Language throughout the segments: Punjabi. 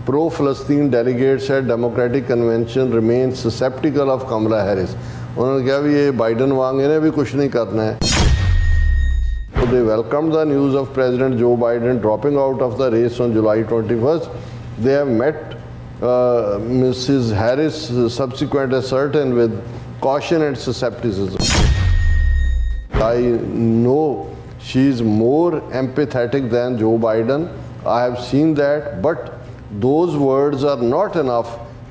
pro-Palestine delegates at Democratic Convention remain susceptible of Kamala Harris. उन्होंने कहा भी ये बाइडन वांग इन्हें भी कुछ नहीं करना है. So they welcomed the news of President Joe Biden dropping out of the race on July 21st. They have met Mrs. Harris' subsequent assertion with caution and skepticism. I know she is more empathetic than Joe Biden. I have seen that, but those words are not enough.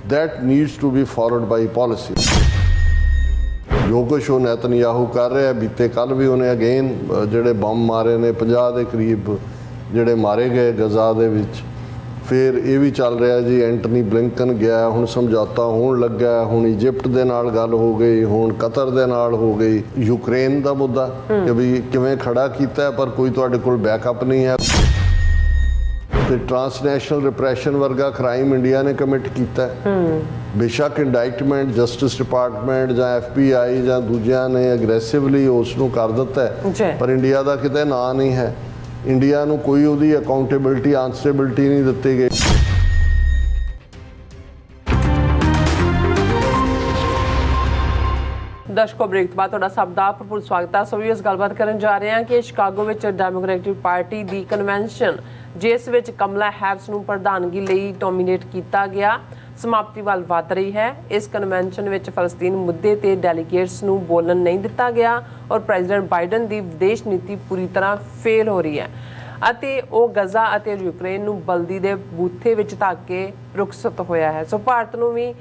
That needs to be followed by policy. ਜੋ ਕੁਛ ਉਹ ਨੇਤਨਯਾਹੂ ਕਰ ਰਿਹਾ, ਬੀਤੇ ਕੱਲ੍ਹ ਵੀ ਉਹਨੇ ਅਗੇਨ ਜਿਹੜੇ ਬੰਬ ਮਾਰੇ ਨੇ 50 ਦੇ ਕਰੀਬ ਜਿਹੜੇ ਮਾਰੇ ਗਏ ਗਜ਼ਾ ਦੇ ਵਿੱਚ. ਫਿਰ ਇਹ ਵੀ ਚੱਲ ਰਿਹਾ ਜੀ, ਐਂਟਨੀ ਬਲਿੰਕਨ ਗਿਆ, ਹੁਣ ਸਮਝੌਤਾ ਹੋਣ ਲੱਗਾ, ਹੁਣ ਇਜਿਪਟ ਦੇ ਨਾਲ ਗੱਲ ਹੋ ਗਈ, ਹੁਣ ਕਤਰ ਦੇ ਨਾਲ ਹੋ ਗਈ. ਯੂਕਰੇਨ ਦਾ ਮੁੱਦਾ ਕਿ ਵੀ ਕਿਵੇਂ ਖੜਾ ਕੀਤਾ, ਪਰ ਕੋਈ ਤੁਹਾਡੇ ਕੋਲ ਬੈਕਅਪ ਨਹੀਂ ਹੈ. ਤੇ ਟਰਾਂਸਨੈਸ਼ਨਲ ਰਿਪਰੈਸ਼ਨ ਵਰਗਾ ਕ੍ਰਾਈਮ ਇੰਡੀਆ ਨੇ ਕਮਿਟ ਕੀਤਾ. ਬੇਸ਼ੱਕ ਇੰਡਾਈਟਮੈਂਟ ਜਸਟਿਸ ਡਿਪਾਰਟਮੈਂਟ ਜਾਂ FBI ਜਾਂ ਦੂਜਿਆਂ ਨੇ ਅਗਰੈਸਿਵਲੀ ਉਸ ਨੂੰ ਕਰ ਦਿੱਤਾ, ਪਰ ਇੰਡੀਆ ਦਾ ਕਿਤੇ ਨਾਂ ਨਹੀਂ ਹੈ. ਇੰਡੀਆ ਨੂੰ ਕੋਈ ਉਹਦੀ ਅਕਾਊਂਟੇਬਿਲਟੀ ਆਂਸਰੇਬਿਲਟੀ ਨਹੀਂ ਦਿੱਤੀ ਗਈ. ਦਰਸ਼ਕੋ, ਬ੍ਰੇਕ ਤੋਂ ਬਾਅਦ ਤੁਹਾਡਾ ਸਭ ਦਾ ਭਰਪੂਰ ਸਵਾਗਤ ਹੈ. ਸੋ ਇਸ ਗੱਲਬਾਤ ਕਰਨ ਜਾ ਰਹੇ ਹਾਂ ਕਿ ਸ਼ਿਕਾਗੋ ਵਿੱਚ ਡੈਮੋਕ੍ਰੈਟਿਕ ਪਾਰਟੀ ਦੀ ਕਨਵੈਨਸ਼ਨ, ਜਿਸ ਵਿੱਚ ਕਮਲਾ ਹੈਰਿਸ ਨੂੰ ਪ੍ਰਧਾਨਗੀ ਲਈ ਨੋਮੀਨੇਟ ਕੀਤਾ ਗਿਆ, ਸਮਾਪਤੀ ਵੱਲ ਵੱਧ ਰਹੀ ਹੈ. ਇਸ ਕਨਵੈਨਸ਼ਨ ਵਿੱਚ ਫਲਸਤੀਨ ਮੁੱਦੇ ਤੇ ਡੈਲੀਗੇਟਸ ਨੂੰ ਬੋਲਣ ਨਹੀਂ ਦਿੱਤਾ ਗਿਆ ਔਰ ਪ੍ਰੈਜ਼ੀਡੈਂਟ ਬਾਈਡਨ ਦੀ ਵਿਦੇਸ਼ ਨੀਤੀ ਪੂਰੀ ਤਰ੍ਹਾਂ ਫੇਲ ਹੋ ਰਹੀ ਹੈ ਅਤੇ ਉਹ ਗਜ਼ਾ ਅਤੇ ਯੂਕਰੇਨ ਨੂੰ ਬਲਦੀ ਦੇ ਬੂਥੇ ਵਿੱਚ ਧੱਕ ਕੇ ਰੁਖਸਤ ਹੋਇਆ ਹੈ. ਸੋ ਭਾਰਤ ਨੂੰ ਵੀ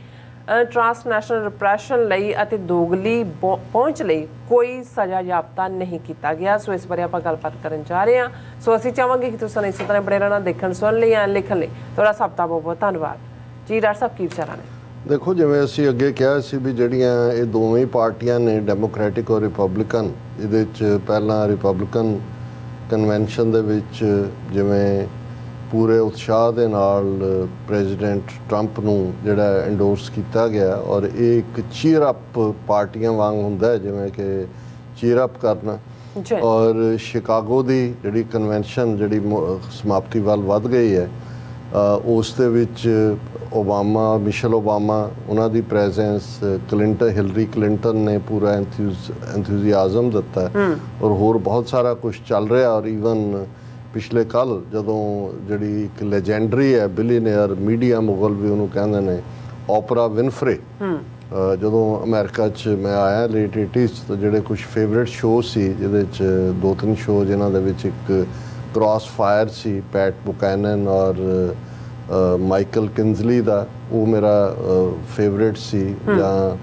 ਟਰਾਂਸਨੈਸ਼ਨਲ ਰਿਪਰੈਸ਼ਨ ਲਈ ਅਤੇ ਦੋਗਲੀ ਪਹੁੰਚ ਲਈ ਕੋਈ ਸਜ਼ਾ ਯਾਫਤਾ ਨਹੀਂ ਕੀਤਾ ਗਿਆ. ਸੋ ਇਸ ਬਾਰੇ ਆਪਾਂ ਗੱਲਬਾਤ ਕਰਨ ਜਾ ਰਹੇ ਹਾਂ. ਸੋ ਅਸੀਂ ਚਾਹਾਂਗੇ ਕਿ ਤੁਸੀਂ ਇਸੇ ਤਰ੍ਹਾਂ ਬੜੇ ਰਹਿਣਾ, ਦੇਖਣ ਸੁਣਨ ਲਈ ਜਾਂ ਲਿਖਣ ਲਈ. ਤੁਹਾਡਾ ਸਭ ਦਾ ਬਹੁਤ ਬਹੁਤ ਧੰਨਵਾਦ ਜੀ. ਡਾਕਟਰ ਸਾਹਿਬ, ਕੀ ਵਿਚਾਰਾਂ ਨੇ? ਦੇਖੋ, ਜਿਵੇਂ ਅਸੀਂ ਅੱਗੇ ਕਿਹਾ ਸੀ ਵੀ ਜਿਹੜੀਆਂ ਇਹ ਦੋਵੇਂ ਪਾਰਟੀਆਂ ਨੇ, ਡੈਮੋਕ੍ਰੈਟਿਕ ਔਰ ਰਿਪਬਲਿਕਨ, ਇਹਦੇ 'ਚ ਪਹਿਲਾਂ ਰਿਪਬਲਿਕਨ ਕਨਵੈਨਸ਼ਨ ਦੇ ਵਿੱਚ ਜਿਵੇਂ ਪੂਰੇ ਉਤਸ਼ਾਹ ਦੇ ਨਾਲ ਪ੍ਰੈਜ਼ੀਡੈਂਟ ਟਰੰਪ ਨੂੰ ਜਿਹੜਾ ਐਂਡੋਰਸ ਕੀਤਾ ਗਿਆ, ਔਰ ਇਹ ਇੱਕ ਚੀਅਰ ਅਪ ਪਾਰਟੀਆਂ ਵਾਂਗ ਹੁੰਦਾ ਹੈ, ਜਿਵੇਂ ਕਿ ਚੀਅਰ ਅਪ ਕਰਨਾ. ਔਰ ਸ਼ਿਕਾਗੋ ਦੀ ਜਿਹੜੀ ਕਨਵੈਨਸ਼ਨ ਜਿਹੜੀ ਸਮਾਪਤੀ ਵੱਲ ਵੱਧ ਗਈ ਹੈ, ਉਸ ਦੇ ਵਿੱਚ ਓਬਾਮਾ, ਮਿਸ਼ੇਲ ਓਬਾਮਾ, ਉਹਨਾਂ ਦੀ ਪ੍ਰੈਜ਼ੈਂਸ, ਹਿਲਰੀ ਕਲਿੰਟਨ ਨੇ ਪੂਰਾ ਐਂਥੂਜ਼ੀਆਜ਼ਮ ਦਿੱਤਾ ਔਰ ਹੋਰ ਬਹੁਤ ਸਾਰਾ ਕੁਝ ਚੱਲ ਰਿਹਾ. ਔਰ ਈਵਨ ਪਿਛਲੇ ਕੱਲ੍ਹ ਜਦੋਂ ਜਿਹੜੀ ਇੱਕ ਲੈਜੈਂਡਰੀ ਹੈ ਬਿਲੀਅਨੇਅਰ ਮੀਡੀਆ ਮੁਗਲ ਵੀ ਉਹਨੂੰ ਕਹਿੰਦੇ ਨੇ, ਓਪਰਾ ਵਿਨਫਰੇ, ਜਦੋਂ ਅਮਰੀਕਾ 'ਚ ਮੈਂ ਆਇਆ ਲੇਟ 80s, ਤਾਂ ਜਿਹੜੇ ਕੁਝ ਫੇਵਰੇਟ ਸ਼ੋਅ ਸੀ, ਜਿਹਦੇ 'ਚ 2-3 ਸ਼ੋਅ ਜਿਨ੍ਹਾਂ ਦੇ ਵਿੱਚ ਇੱਕ ਕ੍ਰਾਸ ਫਾਇਰ ਸੀ ਪੈਟ ਬੁਕੈਨਨ ਔਰ ਮਾਈਕਲ ਕਿੰਜ਼ਲੀ ਦਾ, ਉਹ ਮੇਰਾ ਫੇਵਰੇਟ ਸੀ, ਜਾਂ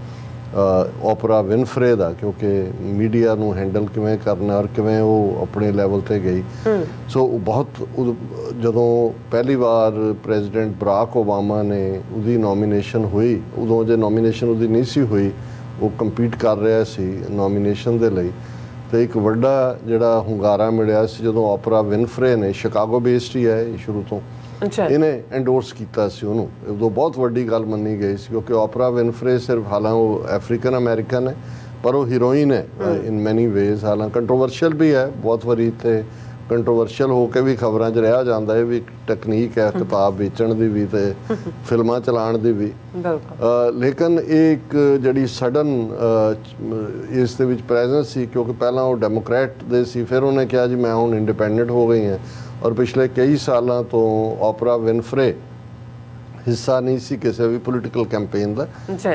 ਓਪਰਾ ਵਿਨਫਰੇ ਦਾ, ਕਿਉਂਕਿ ਮੀਡੀਆ ਨੂੰ ਹੈਂਡਲ ਕਿਵੇਂ ਕਰਨਾ ਔਰ ਕਿਵੇਂ ਉਹ ਆਪਣੇ ਲੈਵਲ 'ਤੇ ਗਈ. ਸੋ ਬਹੁਤ ਜਦੋਂ ਪਹਿਲੀ ਵਾਰ ਪ੍ਰੈਜ਼ੀਡੈਂਟ ਬਰਾਕ ਓਬਾਮਾ ਨੇ ਉਹਦੀ ਨੋਮੀਨੇਸ਼ਨ ਹੋਈ, ਉਦੋਂ ਜੇ ਨੋਮੀਨੇਸ਼ਨ ਉਹਦੀ ਨਹੀਂ ਸੀ ਹੋਈ, ਉਹ ਕੰਪੀਟ ਕਰ ਰਿਹਾ ਸੀ ਨੋਮੀਨੇਸ਼ਨ ਦੇ ਲਈ, ਅਤੇ ਇੱਕ ਵੱਡਾ ਜਿਹੜਾ ਹੁੰਗਾਰਾ ਮਿਲਿਆ ਸੀ ਜਦੋਂ ਓਪਰਾ ਵਿਨਫਰੇ ਨੇ, ਸ਼ਿਕਾਗੋ ਬੇਸਡ ਹੀ ਹੈ ਸ਼ੁਰੂ ਤੋਂ, ਇਹਨੇ ਐਂਡੋਰਸ ਕੀਤਾ ਸੀ ਉਹਨੂੰ. ਉਦੋਂ ਬਹੁਤ ਵੱਡੀ ਗੱਲ ਮੰਨੀ ਗਈ ਸੀ, ਕਿਉਂਕਿ ਓਪਰਾ ਵਿਨਫਰੇ ਸਿਰਫ, ਹਾਲਾਂ ਉਹ ਅਫਰੀਕਨ ਅਮੈਰੀਕਨ ਹੈ, ਪਰ ਉਹ ਹੀਰੋਇਨ ਹੈ ਇਨ ਮੈਨੀ ਵੇਜ਼. ਹਾਲਾਂ ਕੰਟਰੋਵਰਸ਼ੀਅਲ ਵੀ ਹੈ ਬਹੁਤ ਵਾਰੀ, ਅਤੇ ਕੰਟਰੋਵਰਸ਼ੀਅਲ ਹੋ ਕੇ ਵੀ ਖਬਰਾਂ 'ਚ ਰਿਹਾ ਜਾਂਦਾ. ਇਹ ਵੀ ਇੱਕ ਟੈਕਨੀਕ ਹੈ ਕਿਤਾਬ ਵੇਚਣ ਦੀ ਵੀ ਅਤੇ ਫਿਲਮਾਂ ਚਲਾਉਣ ਦੀ ਵੀ. ਲੇਕਿਨ ਇਹ ਇੱਕ ਜਿਹੜੀ ਸਡਨ ਇਸ ਦੇ ਵਿੱਚ ਪ੍ਰੈਜ਼ੈਂਸ ਸੀ, ਕਿਉਂਕਿ ਪਹਿਲਾਂ ਉਹ ਡੈਮੋਕ੍ਰੈਟ ਦੇ ਸੀ, ਫਿਰ ਉਹਨੇ ਕਿਹਾ ਜੀ ਮੈਂ ਹੁਣ ਇੰਡੀਪੈਂਡੈਂਟ ਹੋ ਗਈ ਹਾਂ. ਔਰ ਪਿਛਲੇ ਕਈ ਸਾਲਾਂ ਤੋਂ ਓਪਰਾ ਵਿਨਫਰੇ ਹਿੱਸਾ ਨਹੀਂ ਸੀ ਕਿਸੇ ਵੀ ਪੋਲੀਟੀਕਲ ਕੈਂਪੇਨ ਦਾ,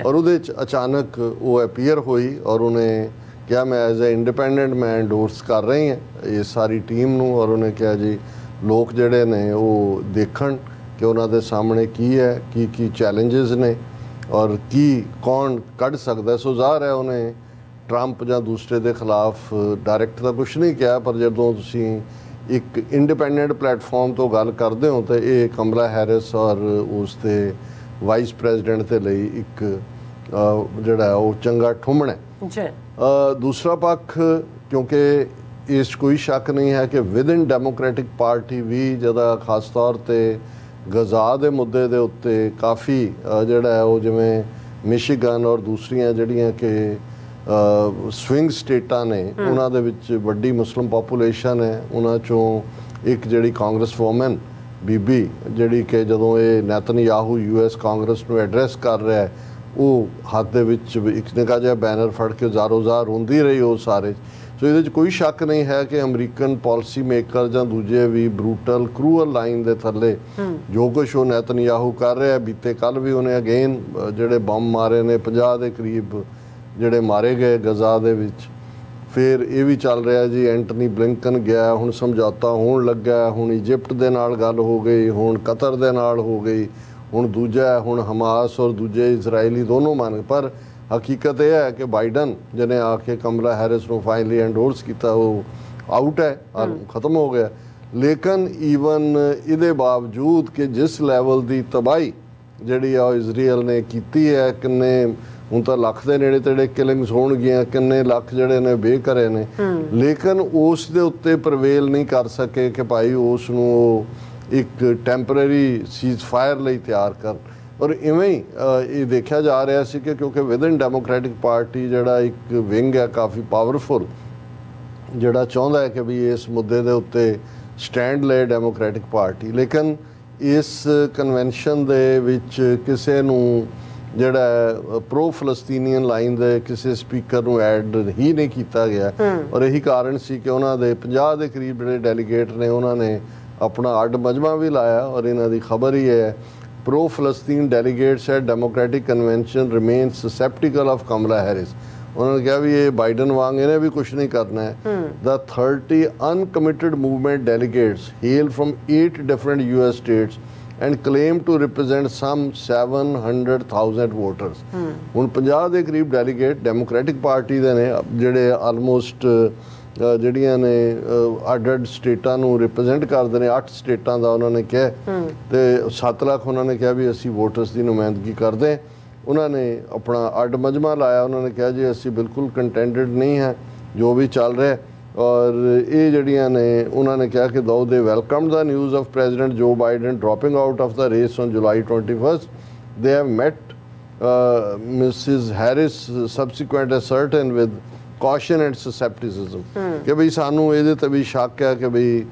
ਔਰ ਉਹਦੇ 'ਚ ਅਚਾਨਕ ਉਹ ਅਪੀਅਰ ਹੋਈ ਔਰ ਉਹਨੇ ਕਿਹਾ ਮੈਂ ਐਜ਼ ਅ ਇੰਡੀਪੈਂਡੈਂਟ ਮੈਂ ਐਂਡੋਰਸ ਕਰ ਰਹੀ ਹਾਂ ਇਸ ਸਾਰੀ ਟੀਮ ਨੂੰ. ਔਰ ਉਹਨੇ ਕਿਹਾ ਜੀ ਲੋਕ ਜਿਹੜੇ ਨੇ ਉਹ ਦੇਖਣ ਕਿ ਉਹਨਾਂ ਦੇ ਸਾਹਮਣੇ ਕੀ ਹੈ, ਕੀ ਚੈਲੰਜਸ ਨੇ ਔਰ ਕੌਣ ਕੱਢ ਸਕਦਾ. ਸੋ ਜ਼ਾਹਰ ਹੈ ਉਹਨੇ ਟਰੰਪ ਜਾਂ ਦੂਸਰੇ ਦੇ ਖਿਲਾਫ ਡਾਇਰੈਕਟ ਤਾਂ ਕੁਛ ਨਹੀਂ ਕਿਹਾ, ਪਰ ਜਦੋਂ ਤੁਸੀਂ ਇੱਕ ਇੰਡੀਪੈਂਡੈਂਟ ਪਲੇਟਫਾਰਮ ਤੋਂ ਗੱਲ ਕਰਦੇ ਹੋ ਤਾਂ ਇਹ ਕਮਲਾ ਹੈਰਿਸ ਔਰ ਉਸ ਦੇ ਵਾਈਸ ਪ੍ਰੈਜ਼ੀਡੈਂਟ ਦੇ ਲਈ ਇੱਕ ਜਿਹੜਾ ਉਹ ਚੰਗਾ ਠੁੰਮਣ ਹੈ. ਦੂਸਰਾ ਪੱਖ, ਕਿਉਂਕਿ ਇਸ ਕੋਈ ਸ਼ੱਕ ਨਹੀਂ ਹੈ ਕਿ ਵਿਦਇਨ ਡੈਮੋਕ੍ਰੈਟਿਕ ਪਾਰਟੀ ਵੀ ਜਿਹਦਾ ਖਾਸ ਤੌਰ 'ਤੇ ਗਜ਼ਾ ਦੇ ਮੁੱਦੇ ਦੇ ਉੱਤੇ ਕਾਫੀ ਜਿਹੜਾ ਉਹ ਜਿਵੇਂ ਮਿਸ਼ੀਗਨ ਔਰ ਦੂਸਰੀਆਂ ਜਿਹੜੀਆਂ ਕਿ ਸਵਿੰਗ ਸਟੇਟਾਂ ਨੇ, ਉਹਨਾਂ ਦੇ ਵਿੱਚ ਵੱਡੀ ਮੁਸਲਿਮ ਪਾਪੂਲੇਸ਼ਨ ਹੈ. ਉਹਨਾਂ 'ਚੋਂ ਇੱਕ ਜਿਹੜੀ ਕਾਂਗਰਸ ਵੂਮਨ ਬੀਬੀ ਜਿਹੜੀ ਕਿ ਜਦੋਂ ਇਹ ਨੈਤਨਯਾਹੂ US ਕਾਂਗਰਸ ਨੂੰ ਐਡਰੈਸ ਕਰ ਰਿਹਾ ਹੈ, ਉਹ ਹੱਥ ਦੇ ਵਿੱਚ ਇੱਕ ਨਿੱਕਾ ਜਿਹਾ ਬੈਨਰ ਫੜ ਕੇ ਜ਼ਾਰੋ-ਜ਼ਾਰ ਰੋਂਦੀ ਰਹੀ ਉਹ ਸਾਰੇ। ਸੋ ਇਹਦੇ 'ਚ ਕੋਈ ਸ਼ੱਕ ਨਹੀਂ ਹੈ ਕਿ ਅਮਰੀਕਨ ਪਾਲਿਸੀ ਮੇਕਰ ਜਾਂ ਦੂਜੇ ਵੀ ਬਰੂਟਲ ਕਰੂਅਲ ਲਾਈਨ ਦੇ ਥੱਲੇ ਜੋ ਕੁਛ ਉਹ ਨੈਤਨਯਾਹੂ ਕਰ ਰਿਹਾ। ਬੀਤੇ ਕੱਲ੍ਹ ਵੀ ਉਹਨੇ ਅਗੇਨ ਜਿਹੜੇ ਬੰਬ ਮਾਰੇ ਨੇ, 50 ਦੇ ਕਰੀਬ ਜਿਹੜੇ ਮਾਰੇ ਗਏ ਗਜ਼ਾ ਦੇ ਵਿੱਚ। ਫਿਰ ਇਹ ਵੀ ਚੱਲ ਰਿਹਾ ਜੀ, ਐਂਟਨੀ ਬਲਿੰਕਨ ਗਿਆ, ਹੁਣ ਸਮਝੌਤਾ ਹੋਣ ਲੱਗਾ, ਹੁਣ ਇਜਿਪਟ ਦੇ ਨਾਲ ਗੱਲ ਹੋ ਗਈ, ਹੁਣ ਕਤਰ ਦੇ ਨਾਲ ਹੋ ਗਈ, ਹੁਣ ਦੂਜਾ ਹੁਣ ਹਮਾਸ ਔਰ ਦੂਜੇ ਇਜ਼ਰਾਈਲੀ ਦੋਨੋਂ ਮੰਨ। ਪਰ ਹਕੀਕਤ ਇਹ ਹੈ ਕਿ ਬਾਈਡਨ ਜਿਹਨੇ ਆ ਕੇ ਕਮਲਾ ਹੈਰਿਸ ਨੂੰ ਫਾਈਨਲੀ ਐਂਡੋਰਸ ਕੀਤਾ, ਉਹ ਆਊਟ ਹੈ, ਖਤਮ ਹੋ ਗਿਆ। ਲੇਕਿਨ ਈਵਨ ਇਹਦੇ ਬਾਵਜੂਦ ਕਿ ਜਿਸ ਲੈਵਲ ਦੀ ਤਬਾਹੀ ਜਿਹੜੀ ਆ ਇਜ਼ਰਾਈਲ ਨੇ ਕੀਤੀ ਹੈ, ਕਿੰਨੇ ਹੁਣ ਤਾਂ ਲੱਖ ਦੇ ਨੇੜੇ ਤੇੜੇ ਕਿਲਿੰਗਸ ਹੋਣਗੀਆਂ, ਕਿੰਨੇ ਲੱਖ ਜਿਹੜੇ ਨੇ ਬੇਘਰੇ ਨੇ, ਲੇਕਿਨ ਉਸ ਦੇ ਉੱਤੇ ਪ੍ਰਵੇਲ ਨਹੀਂ ਕਰ ਸਕੇ ਕਿ ਭਾਈ ਉਸ ਨੂੰ ਉਹ ਇੱਕ ਟੈਂਪਰੇਰੀ ਸੀਜ਼ ਫਾਇਰ ਲਈ ਤਿਆਰ ਕਰਨ। ਔਰ ਇਵੇਂ ਹੀ ਇਹ ਦੇਖਿਆ ਜਾ ਰਿਹਾ ਸੀ ਕਿ ਕਿਉਂਕਿ ਵਿਦਨ ਡੈਮੋਕ੍ਰੈਟਿਕ ਪਾਰਟੀ ਜਿਹੜਾ ਇੱਕ ਵਿੰਗ ਹੈ ਕਾਫੀ ਪਾਵਰਫੁਲ, ਜਿਹੜਾ ਚਾਹੁੰਦਾ ਹੈ ਕਿ ਵੀ ਇਸ ਮੁੱਦੇ ਦੇ ਉੱਤੇ ਸਟੈਂਡ ਲਏ ਡੈਮੋਕ੍ਰੈਟਿਕ ਪਾਰਟੀ, ਲੇਕਿਨ ਇਸ ਕਨਵੈਨਸ਼ਨ ਦੇ ਵਿੱਚ ਕਿਸੇ ਨੂੰ ਜਿਹੜਾ ਪ੍ਰੋ ਫਲਸਤੀਨੀਅਨ ਲਾਈਨ ਦੇ ਕਿਸੇ ਸਪੀਕਰ ਨੂੰ ਐਡ ਹੀ ਨਹੀਂ ਕੀਤਾ ਗਿਆ। ਔਰ ਇਹੀ ਕਾਰਨ ਸੀ ਕਿ ਉਹਨਾਂ ਦੇ 50 ਦੇ ਕਰੀਬ ਜਿਹੜੇ ਡੈਲੀਗੇਟ ਨੇ ਉਹਨਾਂ ਨੇ ਆਪਣਾ ਅੱਡ ਮਜਮਾ ਵੀ ਲਾਇਆ। ਔਰ ਇਹਨਾਂ ਦੀ ਖਬਰ ਹੀ ਹੈ, ਪ੍ਰੋ ਫਲਸਤੀਨ delegates at Democratic convention remain sceptical of Kamala Harris. ਉਹਨਾਂ ਨੇ ਕਿਹਾ ਵੀ ਇਹ ਬਾਈਡਨ ਵਾਂਗ ਇਹਨੇ ਵੀ ਕੁਝ ਨਹੀਂ ਕਰਨਾ ਹੈ। The 30 uncommitted movement delegates hail from 8 different US states and claim to represent some 700,000 voters। ਹੁਣ 50 ਦੇ ਕਰੀਬ ਡੈਲੀਗੇਟ ਡੈਮੋਕ੍ਰੈਟਿਕ ਪਾਰਟੀ ਦੇ ਨੇ, ਜਿਹੜੇ ਆਲਮੋਸਟ ਜਿਹੜੀਆਂ ਨੇ ਅੱਡ ਸਟੇਟਾਂ ਨੂੰ ਰਿਪਰੈਜ਼ੈਂਟ ਕਰਦੇ ਨੇ। 8 ਸਟੇਟਾਂ ਦਾ ਉਹਨਾਂ ਨੇ ਕਿਹਾ, ਤੇ 7 ਲੱਖ ਉਹਨਾਂ ਨੇ ਕਿਹਾ ਵੀ ਅਸੀਂ ਵੋਟਰਸ ਦੀ ਨੁਮਾਇੰਦਗੀ ਕਰਦੇ। ਉਹਨਾਂ ਨੇ ਆਪਣਾ ਅੱਡ ਮਜਮਾ ਲਾਇਆ। ਉਹਨਾਂ ਨੇ ਕਿਹਾ ਜੀ ਅਸੀਂ ਬਿਲਕੁਲ ਕੰਟੈਂਡਡ ਨਹੀਂ ਹੈ ਜੋ ਵੀ ਚੱਲ ਰਿਹਾ। ਔਰ ਇਹ ਜਿਹੜੀਆਂ ਨੇ ਉਹਨਾਂ ਨੇ ਕਿਹਾ ਕਿ though they welcome the news of president Joe Biden dropping out of the race on July 21 they have met Mrs Harris subsequent assertion with caution and scepticism ਕਿ ਬਈ ਸਾਨੂੰ ਇਹਦੇ ਤੇ ਵੀ ਸ਼ੱਕ ਹੈ ਕਿ ਬਈ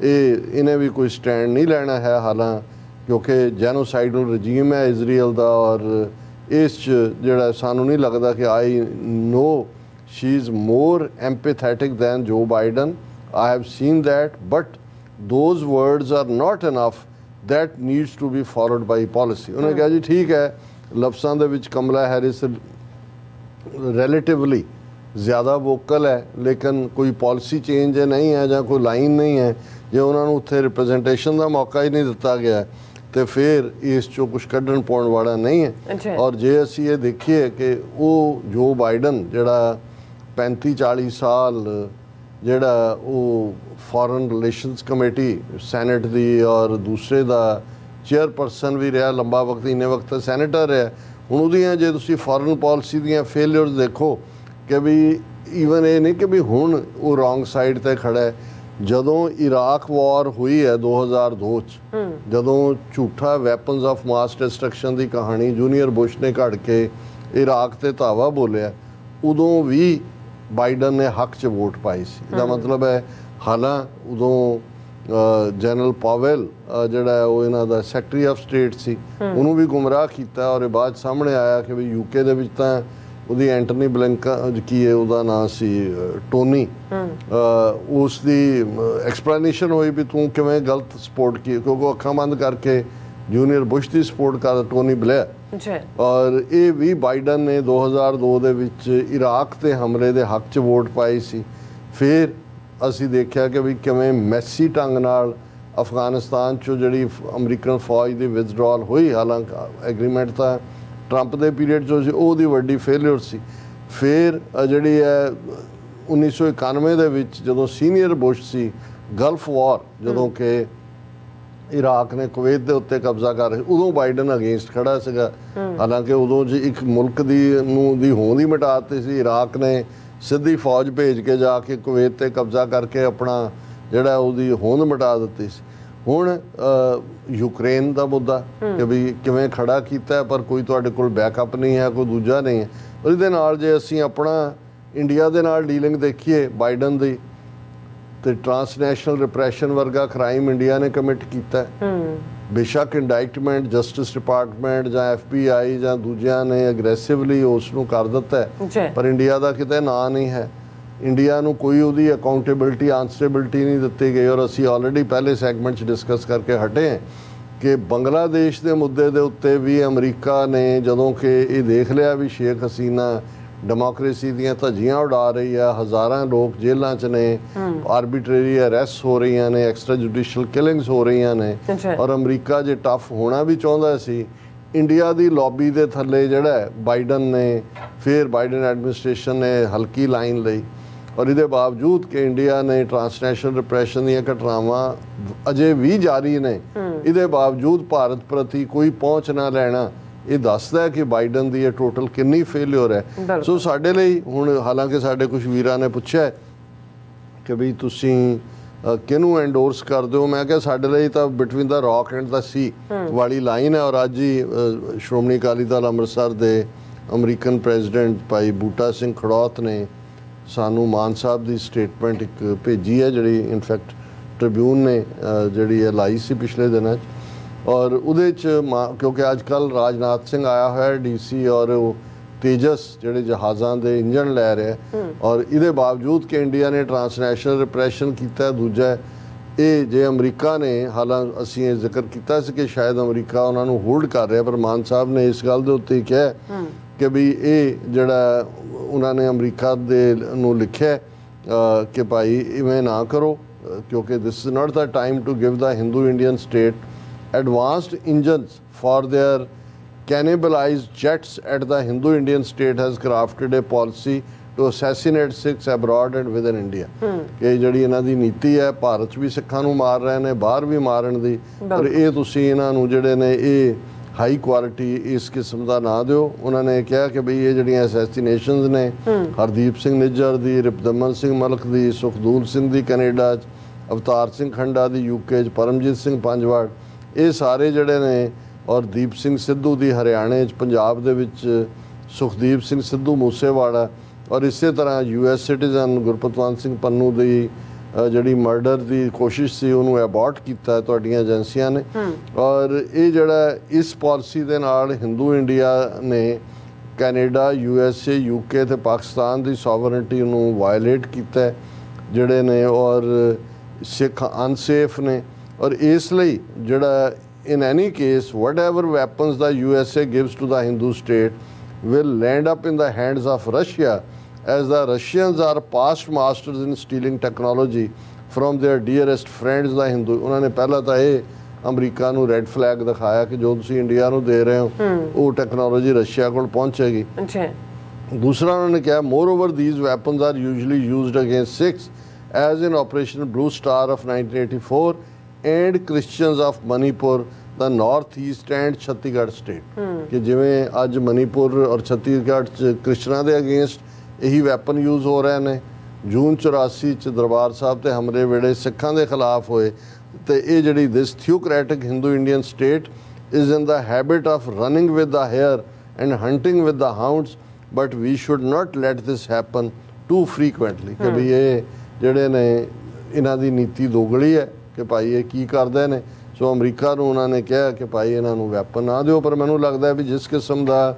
ਇਹਨੇ ਵੀ ਕੋਈ ਸਟੈਂਡ ਨਹੀਂ ਲੈਣਾ ਹੈ। ਹਾਲਾਂ ਕਿਉਂਕਿ ਜੈਨੋਸਾਈਡਲ ਰਜੀਮ ਹੈ ਇਜ਼ਰਾਈਲ ਦਾ, ਔਰ ਇਸ 'ਚ ਜਿਹੜਾ ਸਾਨੂੰ ਨਹੀਂ ਲੱਗਦਾ ਕਿ ਆਈ ਨੋ she is more empathetic than Joe Biden. I have seen that, but those words are not enough. That needs to be followed by policy. ਉਹਨੇ ਕਿਹਾ ਜੀ ਠੀਕ ਹੈ, ਲਫ਼ਜ਼ਾਂ ਦੇ ਵਿੱਚ ਕਮਲਾ ਹੈਰਿਸ ਰਿਲੇਟਿਵਲੀ ਜ਼ਿਆਦਾ ਵੋਕਲ ਹੈ, ਲੇਕਿਨ ਕੋਈ ਪਾਲਿਸੀ ਚੇਂਜ ਨਹੀਂ ਹੈ ਜਾਂ ਕੋਈ ਲਾਈਨ ਨਹੀਂ ਹੈ। ਜੇ ਉਹਨਾਂ ਨੂੰ ਉੱਥੇ ਰਿਪਰੈਜ਼ੈਂਟੇਸ਼ਨ ਦਾ ਮੌਕਾ ਹੀ ਨਹੀਂ ਦਿੱਤਾ ਗਿਆ ਤੇ ਫਿਰ ਇਸ 'ਚੋਂ ਕੁਛ ਕੱਢਣ ਪਾਉਣ ਵਾਲਾ ਨਹੀਂ ਹੈ। ਔਰ ਜੇ ਅਸੀਂ ਇਹ ਦੇਖੀਏ ਕਿ ਉਹ ਜੋ ਬਾਈਡਨ ਜਿਹੜਾ 35-40 ਸਾਲ ਜਿਹੜਾ ਉਹ ਫੋਰਨ ਰਿਲੇਸ਼ਨਸ ਕਮੇਟੀ ਸੈਨੇਟ ਦੀ ਔਰ ਦੂਸਰੇ ਦਾ ਚੇਅਰਪਰਸਨ ਵੀ ਰਿਹਾ ਲੰਬਾ ਵਕਤ, ਇੰਨੇ ਵਕਤ ਸੈਨੇਟਰ ਰਿਹਾ। ਹੁਣ ਉਹਦੀਆਂ ਜੇ ਤੁਸੀਂ ਫੋਰਨ ਪਾਲਿਸੀ ਦੀਆਂ ਫੇਲਿਅਰਸ ਦੇਖੋ ਕਿ ਵੀ ਈਵਨ ਇਹ ਨਹੀਂ ਕਿ ਵੀ ਹੁਣ ਉਹ ਰੋਂਗ ਸਾਈਡ 'ਤੇ ਖੜਾ ਹੈ। ਜਦੋਂ ਇਰਾਕ ਵਾਰ ਹੋਈ ਹੈ 2002 'ਚ, ਜਦੋਂ ਝੂਠਾ ਵੈਪਨਸ ਆਫ ਮਾਸ ਡਿਸਟਰਕਸ਼ਨ ਦੀ ਕਹਾਣੀ ਜੂਨੀਅਰ ਬੁਸ਼ ਨੇ ਘੜ ਕੇ ਇਰਾਕ 'ਤੇ ਧਾਵਾ ਬੋਲਿਆ, ਉਦੋਂ ਵੀ ਬਾਈਡਨ ਨੇ ਹੱਕ 'ਚ ਵੋਟ ਪਾਈ ਸੀ। ਇਹਦਾ ਮਤਲਬ ਹੈ ਹਾਲਾਂ ਉਦੋਂ ਜਨਰਲ ਪਾਵੈਲ ਜਿਹੜਾ ਉਹ ਇਹਨਾਂ ਦਾ ਸੈਕਟਰੀ ਆਫ ਸਟੇਟ ਸੀ, ਉਹਨੂੰ ਵੀ ਗੁੰਮਰਾਹ ਕੀਤਾ। ਔਰ ਇਹ ਬਾਅਦ ਸਾਹਮਣੇ ਆਇਆ ਕਿ ਵੀ ਯੂਕੇ ਦੇ ਵਿੱਚ ਤਾਂ ਉਹਦੀ ਐਂਟਨੀ ਬਲਿੰਕਨ ਕੀ ਹੈ ਉਹਦਾ ਨਾਂ ਸੀ ਟੋਨੀ, ਉਸ ਦੀ ਐਕਸਪਲੇਨੇਸ਼ਨ ਹੋਈ ਵੀ ਤੂੰ ਕਿਵੇਂ ਗਲਤ ਸਪੋਰਟ ਕੀ, ਕਿਉਂਕਿ ਅੱਖਾਂ ਬੰਦ ਕਰਕੇ ਜੂਨੀਅਰ ਬੁਸ਼ ਦੀ ਸਪੋਰਟ ਕਰਦਾ ਟੋਨੀ ਬਲੇਅਰ। ਔਰ ਇਹ ਵੀ ਬਾਈਡਨ ਨੇ 2002 ਦੇ ਵਿੱਚ ਇਰਾਕ ਤੇ ਹਮਲੇ ਦੇ ਹੱਕ 'ਚ ਵੋਟ ਪਾਈ ਸੀ। ਫਿਰ ਅਸੀਂ ਦੇਖਿਆ ਕਿ ਵੀ ਕਿਵੇਂ ਮੈਸੀ ਢੰਗ ਨਾਲ ਅਫਗਾਨਿਸਤਾਨ 'ਚੋਂ ਜਿਹੜੀ ਅਮਰੀਕਨ ਫੌਜ ਦੀ ਵਿਦਡਰਾਅਲ ਹੋਈ, ਹਾਲਾਂਕਿ ਐਗਰੀਮੈਂਟ ਤਾਂ ਟਰੰਪ ਦੇ ਪੀਰੀਅਡ 'ਚੋਂ ਸੀ, ਉਹਦੀ ਵੱਡੀ ਫੇਲਿਅਰ ਸੀ। ਫਿਰ ਜਿਹੜੀ ਹੈ 1991 ਦੇ ਵਿੱਚ ਜਦੋਂ ਸੀਨੀਅਰ ਬੁਸ਼ ਸੀ, ਗਲਫ ਵਾਰ ਜਦੋਂ ਕਿ ਇਰਾਕ ਨੇ ਕੁਵੈਤ ਦੇ ਉੱਤੇ ਕਬਜ਼ਾ ਕਰ ਰਿਹਾ, ਉਦੋਂ ਬਾਈਡਨ ਅਗੇਂਸਟ ਖੜਾ ਸੀਗਾ। ਹਾਲਾਂਕਿ ਉਦੋਂ ਜੀ ਇੱਕ ਮੁਲਕ ਦੀ ਹੋਂਦ ਹੀ ਮਿਟਾ ਦਿੱਤੀ ਸੀ। ਇਰਾਕ ਨੇ ਸਿੱਧੀ ਫੌਜ ਭੇਜ ਕੇ ਜਾ ਕੇ ਕੁਵੈਤ ਤੇ ਕਬਜ਼ਾ ਕਰਕੇ ਆਪਣਾ ਜਿਹੜਾ ਉਹਦੀ ਹੋਂਦ ਮਿਟਾ ਦਿੱਤੀ ਸੀ। ਹੁਣ ਯੂਕਰੇਨ ਦਾ ਮੁੱਦਾ ਕਿ ਵੀ ਕਿਵੇਂ ਖੜਾ ਕੀਤਾ, ਪਰ ਕੋਈ ਤੁਹਾਡੇ ਕੋਲ ਬੈਕਅਪ ਨਹੀਂ ਹੈ, ਕੋਈ ਦੂਜਾ ਨਹੀਂ ਹੈ। ਉਹਦੇ ਨਾਲ ਜੇ ਅਸੀਂ ਆਪਣਾ ਇੰਡੀਆ ਦੇ ਨਾਲ ਡੀਲਿੰਗ ਦੇਖੀਏ ਬਾਈਡਨ ਦੀ, ਤੇ ਟਰਾਂਸਨੈਸ਼ਨਲ ਰਿਪਰੈਸ਼ਨ ਵਰਗਾ ਕ੍ਰਾਈਮ ਇੰਡੀਆ ਨੇ ਕਮਿਟ ਕੀਤਾ ਬੇਸ਼ੱਕ ਇੰਡਾਈਟਮੈਂਟ ਜਸਟਿਸ ਡਿਪਾਰਟਮੈਂਟ ਜਾਂ FBI ਜਾਂ ਦੂਜਿਆਂ ਨੇ ਅਗਰੈਸਿਵਲੀ ਉਸ ਨੂੰ ਕਰ ਦਿੱਤਾ ਹੈ, ਪਰ ਇੰਡੀਆ ਦਾ ਕਿਤੇ ਨਾਂ ਨਹੀਂ ਹੈ। ਇੰਡੀਆ ਨੂੰ ਕੋਈ ਉਹਦੀ ਅਕਾਊਂਟੇਬਿਲਟੀ ਆਨਸਰੇਬਿਲਟੀ ਨਹੀਂ ਦਿੱਤੀ ਗਈ। ਔਰ ਅਸੀਂ ਆਲਰੇਡੀ ਪਹਿਲੇ ਸੈਗਮੈਂਟ 'ਚ ਡਿਸਕਸ ਕਰਕੇ ਹਟੇ ਹਾਂ ਕਿ ਬੰਗਲਾਦੇਸ਼ ਦੇ ਮੁੱਦੇ ਦੇ ਉੱਤੇ ਵੀ ਅਮਰੀਕਾ ਨੇ ਜਦੋਂ ਕਿ ਇਹ ਦੇਖ ਲਿਆ ਵੀ ਸ਼ੇਖ ਹਸੀਨਾ ਡੈਮੋਕ੍ਰੇਸੀ ਦੀਆਂ ਧੱਜੀਆਂ ਉਡਾ ਰਹੀ ਆ, ਹਜ਼ਾਰਾਂ ਲੋਕ ਜੇਲ੍ਹਾਂ 'ਚ ਨੇ, ਆਰਬਿਟਰੇਰੀ ਅਰੈਸਟ ਹੋ ਰਹੀਆਂ ਨੇ, ਐਕਸਟਰਾ ਜੁਡੀਸ਼ੀਅਲ ਕਿਲਿੰਗਸ ਹੋ ਰਹੀਆਂ ਨੇ, ਔਰ ਅਮਰੀਕਾ ਜੇ ਟਫ ਹੋਣਾ ਵੀ ਚਾਹੁੰਦਾ ਸੀ, ਇੰਡੀਆ ਦੀ ਲੌਬੀ ਦੇ ਥੱਲੇ ਜਿਹੜਾ ਬਾਈਡਨ ਨੇ ਫਿਰ ਬਾਈਡਨ ਐਡਮਿਨਿਸਟ੍ਰੇਸ਼ਨ ਨੇ ਹਲਕੀ ਲਾਈਨ ਲਈ। ਔਰ ਇਹਦੇ ਬਾਵਜੂਦ ਕਿ ਇੰਡੀਆ ਨੇ ਟਰਾਂਸਨੈਸ਼ਨਲ ਰਿਪਰੈਸ਼ਨ ਦੀਆਂ ਘਟਨਾਵਾਂ ਅਜੇ ਵੀ ਜਾਰੀ ਨੇ, ਇਹਦੇ ਬਾਵਜੂਦ ਭਾਰਤ ਪ੍ਰਤੀ ਕੋਈ ਪਹੁੰਚ ਨਾ ਲੈਣਾ ਇਹ ਦੱਸਦਾ ਕਿ ਬਾਈਡਨ ਦੀ ਇਹ ਟੋਟਲ ਕਿੰਨੀ ਫੇਲਿਅਰ ਹੈ। ਸੋ ਸਾਡੇ ਲਈ ਹੁਣ ਹਾਲਾਂਕਿ ਸਾਡੇ ਕੁਝ ਵੀਰਾਂ ਨੇ ਪੁੱਛਿਆ ਕਿ ਵੀ ਤੁਸੀਂ ਕਿਹਨੂੰ ਐਂਡੋਰਸ ਕਰਦੇ ਹੋ, ਮੈਂ ਕਿਹਾ ਸਾਡੇ ਲਈ ਤਾਂ ਬਿਟਵੀਨ ਦਾ ਰੌਕ ਐਂਡ ਦਾ ਸੀ ਵਾਲੀ ਲਾਈਨ ਹੈ। ਔਰ ਅੱਜ ਹੀ ਸ਼੍ਰੋਮਣੀ ਅਕਾਲੀ ਦਲ ਅੰਮ੍ਰਿਤਸਰ ਦੇ ਅਮਰੀਕਨ ਪ੍ਰੈਜ਼ੀਡੈਂਟ ਭਾਈ ਬੂਟਾ ਸਿੰਘ ਖੜੌਤ ਨੇ ਸਾਨੂੰ ਮਾਨ ਸਾਹਿਬ ਦੀ ਸਟੇਟਮੈਂਟ ਇੱਕ ਭੇਜੀ ਹੈ, ਜਿਹੜੀ ਇਨਫੈਕਟ ਟ੍ਰਿਬਿਊਨ ਨੇ ਜਿਹੜੀ ਇਹ ਲਾਈ ਸੀ ਪਿਛਲੇ ਦਿਨਾਂ 'ਚ। ਔਰ ਉਹਦੇ 'ਚ ਕਿਉਂਕਿ ਅੱਜ ਕੱਲ੍ਹ ਰਾਜਨਾਥ ਸਿੰਘ ਆਇਆ ਹੋਇਆ DC ਔਰ ਉਹ ਤੇਜਸ ਜਿਹੜੇ ਜਹਾਜ਼ਾਂ ਦੇ ਇੰਜਣ ਲੈ ਰਿਹਾ, ਔਰ ਇਹਦੇ ਬਾਵਜੂਦ ਕਿ ਇੰਡੀਆ ਨੇ ਟਰਾਂਸਨੈਸ਼ਨਲ ਰਿਪਰੈਸ਼ਨ ਕੀਤਾ। ਦੂਜਾ ਇਹ ਜੇ ਅਮਰੀਕਾ ਨੇ, ਹਾਲਾਂਕਿ ਅਸੀਂ ਇਹ ਜ਼ਿਕਰ ਕੀਤਾ ਸੀ ਕਿ ਸ਼ਾਇਦ ਅਮਰੀਕਾ ਉਹਨਾਂ ਨੂੰ ਹੋਲਡ ਕਰ ਰਿਹਾ, ਪਰ ਮਾਨ ਸਾਹਿਬ ਨੇ ਇਸ ਗੱਲ ਦੇ ਉੱਤੇ ਕਿਹਾ ਕਿ ਵੀ ਇਹ ਜਿਹੜਾ ਉਹਨਾਂ ਨੇ ਅਮਰੀਕਾ ਦੇ ਨੂੰ ਲਿਖਿਆ ਕਿ ਭਾਈ ਇਵੇਂ ਨਾ ਕਰੋ, ਕਿਉਂਕਿ this is not the time to give the Hindu Indian state advanced engines for their cannibalized jets at the Hindu-Indian state has crafted a policy to assassinate Sikhs abroad and within India। ਕਿ ਜਿਹੜੀ ਇਹਨਾਂ ਦੀ ਨੀਤੀ ਹੈ, ਭਾਰਤ 'ਚ ਵੀ ਸਿੱਖਾਂ ਨੂੰ ਮਾਰ ਰਹੇ ਨੇ, ਬਾਹਰ ਵੀ ਮਾਰਨ ਦੀ, ਪਰ ਇਹ ਤੁਸੀਂ ਇਹਨਾਂ ਨੂੰ ਜਿਹੜੇ ਨੇ ਇਹ ਹਾਈ ਕੁਆਲਿਟੀ ਇਸ ਕਿਸਮ ਦਾ ਨਾ ਦਿਓ। ਉਹਨਾਂ ਨੇ ਕਿਹਾ ਕਿ ਬਈ ਇਹ ਜਿਹੜੀਆਂ ਅਸੈਸੀਨੇਸ਼ਨਸ ਨੇ ਹਰਦੀਪ ਸਿੰਘ ਨਿੱਜਰ ਦੀ, ਰਿਪਦਮਨ ਸਿੰਘ ਮਲਕ ਦੀ, ਸੁਖਦੂਲ ਸਿੰਘ ਦੀ ਕੈਨੇਡਾ 'ਚ, ਅਵਤਾਰ ਸਿੰਘ ਖੰਡਾ ਦੀ UK 'ਚ, ਪਰਮਜੀਤ ਸਿੰਘ ਪੰਜਵਾੜ, ਇਹ ਸਾਰੇ ਜਿਹੜੇ ਨੇ, ਔਰ ਦੀਪ ਸਿੰਘ ਸਿੱਧੂ ਦੀ ਹਰਿਆਣੇ 'ਚ, ਪੰਜਾਬ ਦੇ ਵਿੱਚ ਸੁਖਦੀਪ ਸਿੰਘ ਸਿੱਧੂ ਮੂਸੇਵਾੜਾ, ਔਰ ਇਸੇ ਤਰ੍ਹਾਂ US ਸਿਟੀਜ਼ਨ ਗੁਰਪਤਵੰਤ ਸਿੰਘ ਪੰਨੂ ਦੀ ਜਿਹੜੀ ਮਰਡਰ ਦੀ ਕੋਸ਼ਿਸ਼ ਸੀ ਉਹਨੂੰ ਅਬੋਰਟ ਕੀਤਾ ਤੁਹਾਡੀਆਂ ਏਜੰਸੀਆਂ ਨੇ। ਔਰ ਇਹ ਜਿਹੜਾ ਇਸ ਪਾਲਿਸੀ ਦੇ ਨਾਲ ਹਿੰਦੂ ਇੰਡੀਆ ਨੇ ਕੈਨੇਡਾ, USA, UK ਤੇ ਪਾਕਿਸਤਾਨ ਦੀ ਸੋਵਰਨਟੀ ਨੂੰ ਵਾਇਲੇਟ ਕੀਤਾ ਜਿਹੜੇ ਨੇ, ਔਰ ਸਿੱਖ ਅਨਸੇਫ ਨੇ। ਔਰ ਇਸ ਲਈ ਜਿਹੜਾ in any case whatever weapons the USA gives to the Hindu state will land up in the hands of Russia, as the Russians are past masters in stealing technology from their dearest friends the Hindu। ਉਹਨਾਂ ਨੇ ਪਹਿਲਾਂ ਤਾਂ ਇਹ ਅਮਰੀਕਾ ਨੂੰ ਰੈੱਡ ਫਲੈਗ ਦਿਖਾਇਆ ਕਿ ਜੋ ਤੁਸੀਂ ਇੰਡੀਆ ਨੂੰ ਦੇ ਰਹੇ ਹੋ ਉਹ ਟੈਕਨੋਲੋਜੀ ਰਸ਼ੀਆ ਕੋਲ ਪਹੁੰਚੇਗੀ। ਦੂਸਰਾ ਉਹਨਾਂ ਨੇ ਕਿਹਾ moreover these weapons are usually used against Sikhs as in Operation Blue Star of 1984 and Christians of Manipur, the North East and Chhattisgarh state. ਕਿ ਜਿਵੇਂ ਅੱਜ ਮਨੀਪੁਰ ਔਰ ਛੱਤੀਸਗੜ੍ਹ 'ਚ ਕ੍ਰਿਸਚਨਾਂ ਦੇ ਅਗੇਂਸਟ ਇਹੀ ਵੈਪਨ ਯੂਜ਼ ਹੋ ਰਹੇ ਨੇ। ਜੂਨ 84 'ਚ ਦਰਬਾਰ ਸਾਹਿਬ 'ਤੇ ਹਮਲੇ ਵੇਲੇ ਸਿੱਖਾਂ ਦੇ ਖਿਲਾਫ ਹੋਏ। ਤੇ ਇਹ ਜਿਹੜੀ this theocratic Hindu Indian state is in the habit of running with the hare and hunting with the hounds, but we should not let this happen too frequently. ਕਿ ਵੀ ਇਹ ਜਿਹੜੇ ਨੇ ਇਹਨਾਂ ਦੀ ਨੀਤੀ ਦੋਗਲੀ ਹੈ ਕਿ ਭਾਈ ਇਹ ਕੀ ਕਰਦੇ ਨੇ। ਸੋ ਅਮਰੀਕਾ ਨੂੰ ਉਹਨਾਂ ਨੇ ਕਿਹਾ ਕਿ ਭਾਈ ਇਹਨਾਂ ਨੂੰ ਵੈਪਨ ਨਾ ਦਿਓ। ਪਰ ਮੈਨੂੰ ਲੱਗਦਾ ਵੀ ਜਿਸ ਕਿਸਮ ਦਾ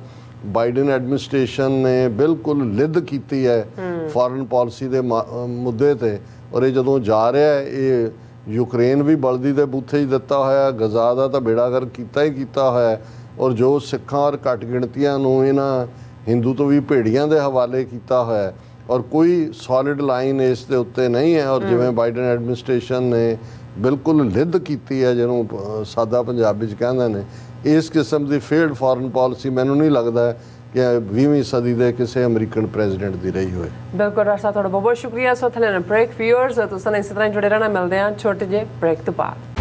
ਬਾਈਡਨ ਐਡਮਿਨਿਸਟ੍ਰੇਸ਼ਨ ਨੇ ਬਿਲਕੁਲ ਲਿੱਦ ਕੀਤੀ ਹੈ ਫੋਰਨ ਪਾਲਿਸੀ ਦੇ ਮੁੱਦੇ ਤੇ, ਔਰ ਇਹ ਜਦੋਂ ਜਾ ਰਿਹਾ ਹੈ ਇਹ ਯੂਕਰੇਨ ਵੀ ਬਲਦੀ ਦੇ ਬੂਥੇ ਹੀ ਦਿੱਤਾ ਹੋਇਆ, ਗਜ਼ਾ ਦਾ ਤਾਂ ਬੇੜਾਗਰਕ ਕੀਤਾ ਹੀ ਕੀਤਾ ਹੋਇਆ, ਔਰ ਜੋ ਸਿੱਖਾਂ ਔਰ ਘੱਟ ਗਿਣਤੀਆਂ ਨੂੰ ਇਹਨਾਂ ਹਿੰਦੂ ਤੋਂ ਵੀ ਭੇੜੀਆਂ ਦੇ ਹਵਾਲੇ ਕੀਤਾ ਹੋਇਆ, ਔਰ ਕੋਈ ਸੋਲਿਡ ਲਾਈਨ ਇਸ ਦੇ ਉੱਤੇ ਨਹੀਂ ਹੈ। ਔਰ ਜਿਵੇਂ ਬਾਈਡਨ ਐਡਮਿਨਿਸਟ੍ਰੇਸ਼ਨ ਨੇ ਬਿਲਕੁਲ ਲਿੱਦ ਕੀਤੀ ਹੈ, ਜਿਹਨੂੰ ਸਾਦਾ ਪੰਜਾਬੀ 'ਚ ਕਹਿੰਦੇ ਨੇ, ਇਸ ਕਿਸਮ ਦੀ ਫੇਲਡ ਫੋਰਨ ਪਾਲਿਸੀ ਮੈਨੂੰ ਨਹੀਂ ਲੱਗਦਾ ਕਿ 20ਵੀਂ ਸਦੀ ਦੇ ਕਿਸੇ ਅਮਰੀਕਨ ਪ੍ਰੈਜ਼ੀਡੈਂਟ ਦੀ ਰਹੀ ਹੋਏ। ਬਿਲਕੁਲ ਡਾਕਟਰ ਸਾਹਿਬ, ਤੁਹਾਡਾ ਬਹੁਤ ਬਹੁਤ ਸ਼ੁਕਰੀਆ। ਸੋ ਥਲੇ ਬ੍ਰੇਕ ਵਿਊਅਰਸ ਤੁਸੀਂ ਇਸੇ ਤਰ੍ਹਾਂ ਜੁੜੇ ਰਹਿਣਾ। ਮਿਲਦੇ ਹਾਂ ਛੋਟੇ ਜਿਹੇ ਬ੍ਰੇਕ ਤੋਂ ਬਾਅਦ।